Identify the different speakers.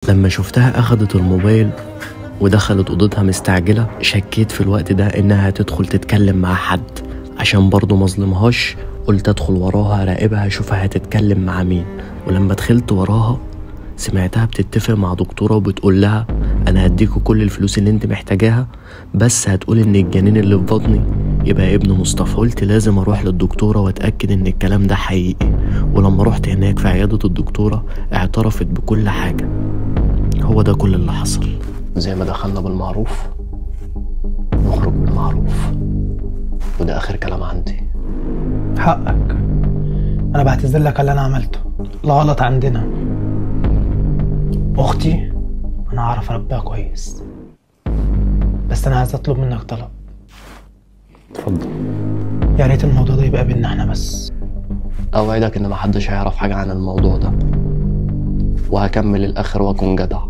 Speaker 1: لما شفتها أخدت الموبايل ودخلت أوضتها مستعجلة، شكيت في الوقت ده إنها هتدخل تتكلم مع حد، عشان برضو مظلمهاش قلت أدخل وراها أراقبها أشوفها هتتكلم مع مين. ولما دخلت وراها سمعتها بتتفق مع دكتورة وبتقول لها أنا هديكوا كل الفلوس اللي انت محتاجاها، بس هتقول إن الجنين اللي في بطني يبقى ابن مصطفى. قلت لازم أروح للدكتورة وأتأكد إن الكلام ده حقيقي. ولما رحت هناك في عيادة الدكتورة اعترفت بكل حاجة. هو ده كل اللي حصل. زي ما دخلنا بالمعروف نخرج بالمعروف، وده آخر كلام عندي.
Speaker 2: حقك، أنا بعتذر لك على اللي أنا عملته، الغلط عندنا. أختي أنا أعرف أربيها كويس، بس أنا عايز أطلب منك طلب.
Speaker 1: اتفضل.
Speaker 2: يا ريت الموضوع ده يبقى بينا إحنا بس.
Speaker 1: أوعدك إن محدش هيعرف حاجة عن الموضوع ده، وهكمل الآخر وأكون جدع.